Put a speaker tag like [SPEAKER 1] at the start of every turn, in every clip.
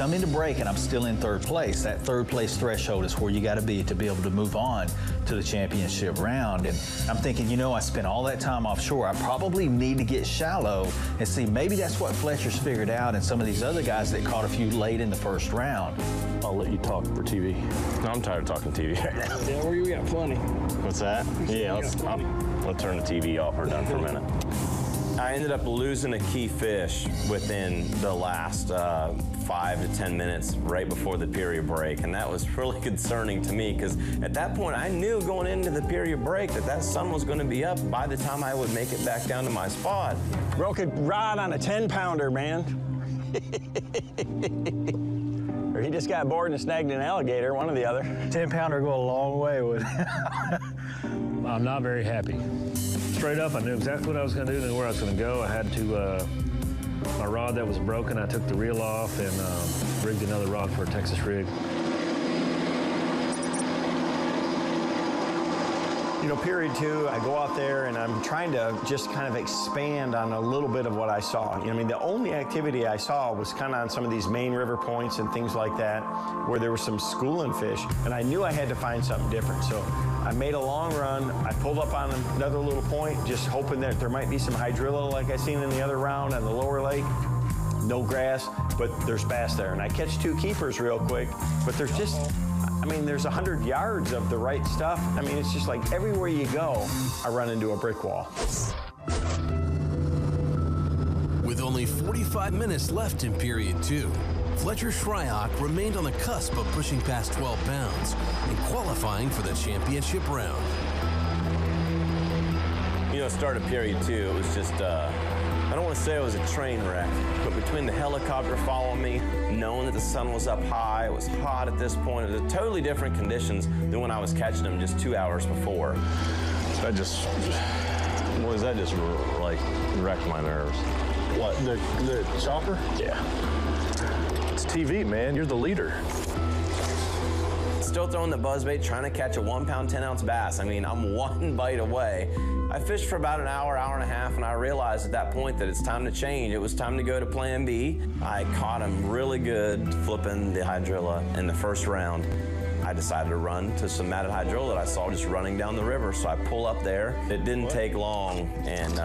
[SPEAKER 1] come into break and I'm still in third place, that third place threshold is where you got to be able to move on to the championship round. And I'm thinking, you know, I spent all that time offshore. I probably need to get shallow and see, maybe that's what Fletcher's figured out and some of these other guys that caught a few late in the first round.
[SPEAKER 2] I'll let you talk for TV.
[SPEAKER 3] No, I'm tired of talking TV right now.
[SPEAKER 2] Yeah, we got plenty.
[SPEAKER 3] What's that? Yeah, I'll turn the TV off. We're done for a minute. I ended up losing a key fish within the last 5 to 10 minutes right before the period break, and that was really concerning to me because at that point I knew going into the period break that sun was going to be up by the time I would make it back down to my spot.
[SPEAKER 2] Broke a rod on a 10-pounder, man. Or he just got bored and snagged an alligator, one or the other.
[SPEAKER 1] 10-pounder go a long way with it.
[SPEAKER 4] I'm not very happy. Straight up, I knew exactly what I was going to do and where I was going to go. I had to, my rod that was broken, I took the reel off and rigged another rod for a Texas rig.
[SPEAKER 2] You know, period 2, I go out there and I'm trying to just kind of expand on a little bit of what I saw. You know, I mean, the only activity I saw was kind of on some of these main river points and things like that, where there was some schooling fish, and I knew I had to find something different. So I made a long run. I pulled up on another little point, just hoping that there might be some hydrilla like I seen in the other round on the lower lake. No grass, but there's bass there. And I catch 2 keepers real quick, but there's just, I mean, there's 100 yards of the right stuff. I mean, it's just like everywhere you go, I run into a brick wall.
[SPEAKER 5] With only 45 minutes left in period 2, Fletcher Shryock remained on the cusp of pushing past 12 pounds and qualifying for the championship round.
[SPEAKER 3] You know, start of period 2, it was just, I don't want to say it was a train wreck, but between the helicopter following me, knowing that the sun was up high, it was hot at this point, it was totally different conditions than when I was catching them just 2 hours before.
[SPEAKER 6] That just like wrecked my nerves.
[SPEAKER 7] What, the chopper?
[SPEAKER 6] Yeah.
[SPEAKER 7] It's TV, man. You're the leader.
[SPEAKER 3] Still throwing the buzzbait, trying to catch a 1 pound, 10 ounce bass. I mean, I'm one bite away. I fished for about an hour, hour and a half, and I realized at that point that it's time to change. It was time to go to plan B. I caught him really good flipping the hydrilla in the first round. I decided to run to some matted hydrilla that I saw just running down the river. So I pull up there. It didn't take long and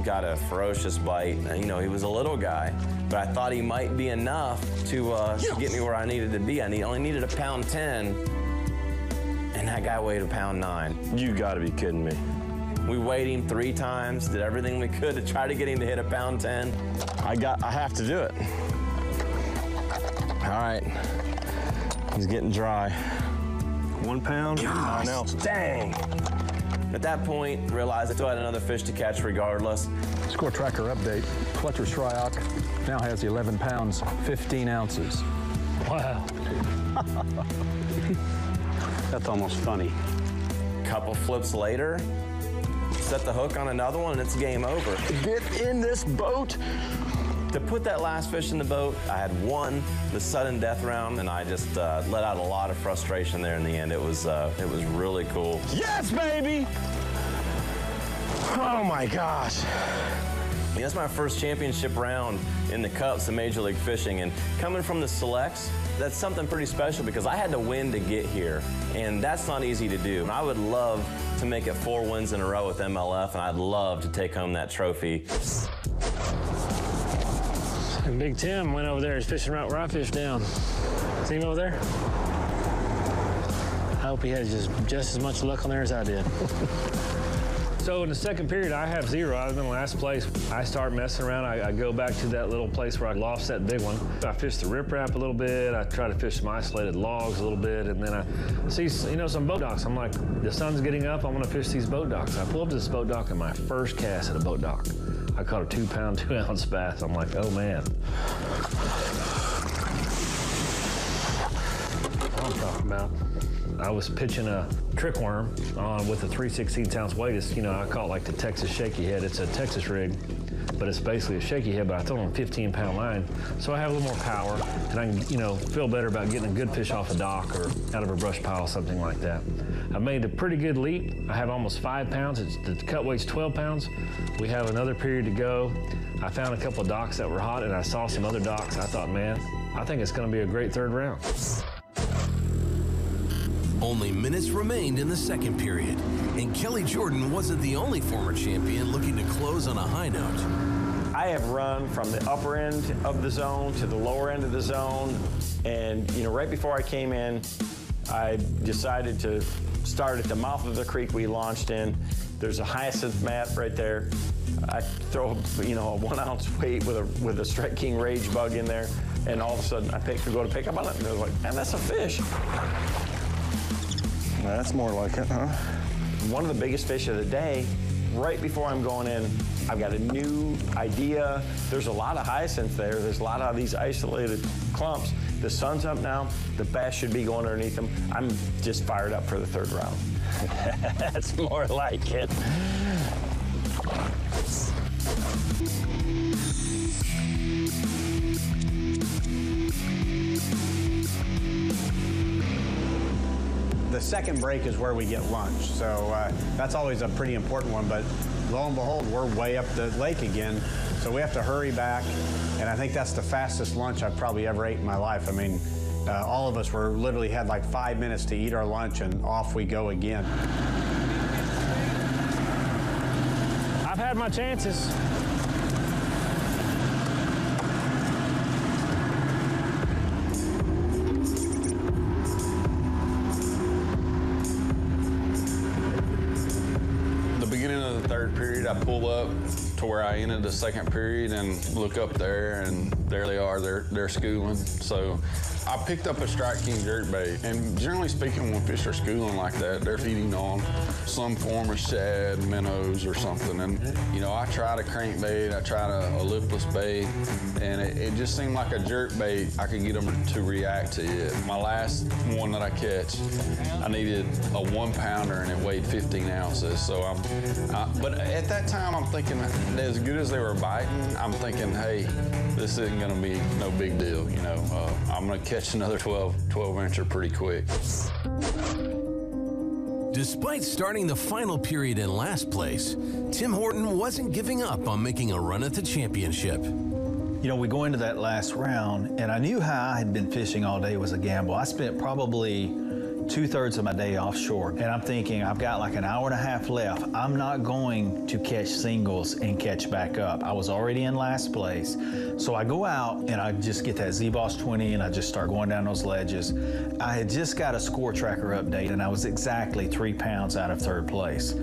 [SPEAKER 3] got a ferocious bite. You know, he was a little guy, but I thought he might be enough to get me where I needed to be. I only needed a 1.10 pounds, and that guy weighed a 1.9 pounds.
[SPEAKER 6] You gotta be kidding me.
[SPEAKER 3] We weighed him 3 times, did everything we could to try to get him to hit a 1.10 pounds.
[SPEAKER 6] I have to do it. All right, he's getting dry.
[SPEAKER 7] 1 pound, 9 ounces.
[SPEAKER 6] Dang.
[SPEAKER 3] At that point, realized I still had another fish to catch regardless.
[SPEAKER 8] Score tracker update. Fletcher Shryock now has 11 pounds, 15 ounces.
[SPEAKER 4] Wow.
[SPEAKER 2] That's almost funny.
[SPEAKER 3] Couple flips later, set the hook on another one, and it's game over.
[SPEAKER 6] Get in this boat.
[SPEAKER 3] To put that last fish in the boat, I had won the sudden death round, and I just let out a lot of frustration there in the end. It was really cool.
[SPEAKER 6] Yes, baby! Oh my gosh.
[SPEAKER 3] That's my first championship round in the Cups of Major League Fishing, and coming from the selects, that's something pretty special because I had to win to get here, and that's not easy to do. I would love to make it 4 wins in a row with MLF, and I'd love to take home that trophy.
[SPEAKER 4] And Big Tim went over there. He's fishing right where I fished down. See him over there? I hope he has just as much luck on there as I did. So in the second period, I have 0. I was in last place. I start messing around. I go back to that little place where I lost that big one. I fish the riprap a little bit. I try to fish some isolated logs a little bit, and then I see, you know, some boat docks. I'm like, the sun's getting up. I'm gonna fish these boat docks. I pull up to this boat dock, and my first cast at a boat dock, I caught a 2 pound, 2 ounce bass. I'm like, oh man. What I'm talking about. I was pitching a trick worm on with a 3/16 ounce weight. It's, you know, I call it like the Texas shaky head. It's a Texas rig, but it's basically a shaky head, but I throw it on a 15 pound line. So I have a little more power, and I can, you know, feel better about getting a good fish off a dock or out of a brush pile, something like that. I made a pretty good leap. I have almost 5 pounds. The cut weight's 12 pounds. We have another period to go. I found a couple of docks that were hot, and I saw some other docks. I thought, man, I think it's going to be a great third round.
[SPEAKER 5] Only minutes remained in the second period, and Kelly Jordan wasn't the only former champion looking to close on a high note.
[SPEAKER 2] I have run from the upper end of the zone to the lower end of the zone, and right before I came in, I decided to start at the mouth of the creek we launched in. There's a hyacinth mat right there. I throw, a 1 ounce weight with a Strike King Rage bug in there, and all of a sudden I go to pick up on it, and they're like, man, that's a fish.
[SPEAKER 7] That's more like it, huh?
[SPEAKER 2] One of the biggest fish of the day. Right before I'm going in, I've got a new idea. There's a lot of hyacinth there. There's a lot of these isolated clumps. The sun's up now. The bass should be going underneath them. I'm just fired up for the third round.
[SPEAKER 6] That's more like it.
[SPEAKER 9] The second break is where we get lunch, so that's always a pretty important one, but lo and behold, we're way up the lake again, so we have to hurry back, and I think that's the fastest lunch I've probably ever ate in my life. I mean, all of us literally had like 5 minutes to eat our lunch, and off we go again.
[SPEAKER 4] I've had my chances.
[SPEAKER 10] I pull up to where I ended the second period and look up there, and there they are, they're schooling. So I picked up a Strike King jerkbait, and generally speaking, when fish are schooling like that, they're feeding on some form of shad, minnows, or something. And I tried a crankbait, I tried a lipless bait, and it just seemed like a jerkbait. I could get them to react to it. My last one that I catch, I needed a 1 pounder, and it weighed 15 ounces. So but at that time, I'm thinking, as good as they were biting, I'm thinking, hey, this isn't going to be no big deal. I'm going to catch another 12-incher pretty quick.
[SPEAKER 5] Despite starting the final period in last place, Tim Horton wasn't giving up on making a run at the championship.
[SPEAKER 1] We go into that last round, and I knew how I had been fishing all day was a gamble. I spent probably 2/3 of my day offshore, and I'm thinking I've got like an hour and a half left. I'm not going to catch singles and catch back up. I was already in last place. So I go out and I just get that Z-Boss 20 and I just start going down those ledges. I had just got a score tracker update and I was exactly 3 pounds out of third place.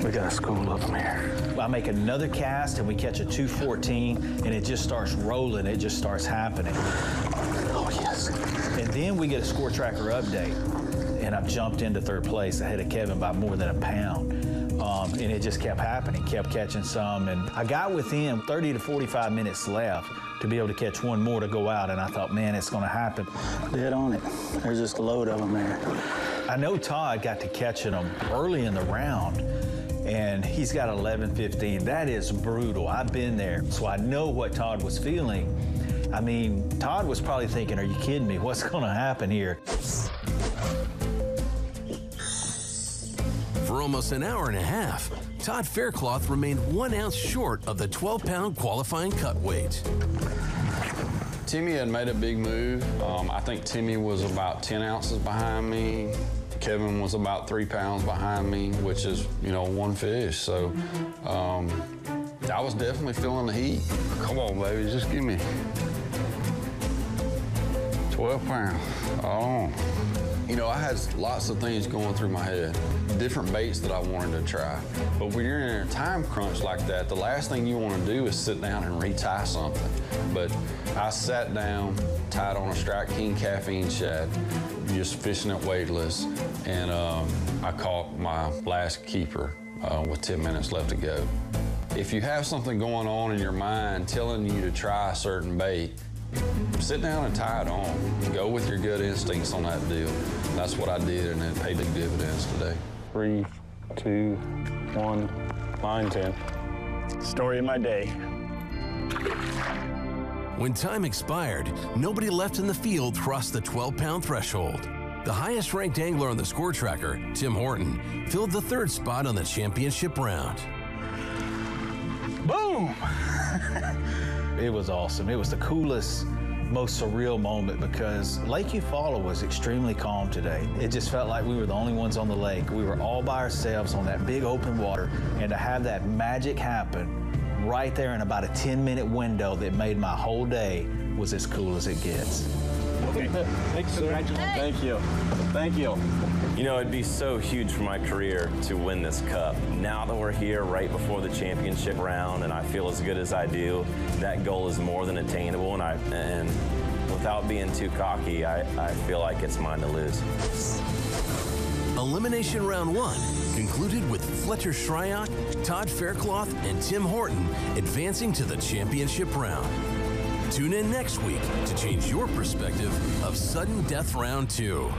[SPEAKER 6] We got a school of them here.
[SPEAKER 1] I make another cast and we catch a 214 and it just starts rolling. It just starts happening.
[SPEAKER 6] Oh, yes.
[SPEAKER 1] And then we get a score tracker update, and I've jumped into third place ahead of Kevin by more than a pound. And it just kept happening, kept catching some. And I got within 30 to 45 minutes left to be able to catch one more to go out, and I thought, man, it's going to happen.
[SPEAKER 6] Dead on it. There's just a load of them there.
[SPEAKER 1] I know Todd got to catching them early in the round, and he's got 11-15. That is brutal. I've been there, so I know what Todd was feeling. I mean, Todd was probably thinking, are you kidding me? What's going to happen here?
[SPEAKER 5] For almost an hour and a half, Todd Faircloth remained 1 ounce short of the 12-pound qualifying cut weight.
[SPEAKER 10] Timmy had made a big move. I think Timmy was about 10 ounces behind me. Kevin was about 3 pounds behind me, which is, one fish. So I was definitely feeling the heat. Come on, baby, just give me 12 pounds. Oh. I had lots of things going through my head, different baits that I wanted to try. But when you're in a time crunch like that, the last thing you want to do is sit down and retie something. But I sat down, tied on a Strike King caffeine shad, just fishing it weightless, and I caught my last keeper with 10 minutes left to go. If you have something going on in your mind telling you to try a certain bait, sit down and tie it on. Go with your gut instincts on that deal. That's what I did, and it paid the dividends today.
[SPEAKER 7] 3, 2, 1, line 10. Story of my day.
[SPEAKER 5] When time expired, nobody left in the field crossed the 12-pound threshold. The highest-ranked angler on the score tracker, Tim Horton, filled the third spot on the championship round.
[SPEAKER 6] Boom!
[SPEAKER 1] It was awesome. It was the coolest, most surreal moment because Lake Eufaula was extremely calm today. It just felt like we were the only ones on the lake. We were all by ourselves on that big open water, and to have that magic happen right there in about a 10-minute window that made my whole day was as cool as it gets.
[SPEAKER 7] Okay. Thanks, sir. Thank you. Thank you.
[SPEAKER 3] You know, it'd be so huge for my career to win this cup. Now that we're here right before the championship round and I feel as good as I do, that goal is more than attainable, and without being too cocky, I feel like it's mine to lose.
[SPEAKER 5] Elimination round 1 concluded with Fletcher Shryock, Todd Faircloth, and Tim Horton advancing to the championship round. Tune in next week to change your perspective of Sudden Death Round 2.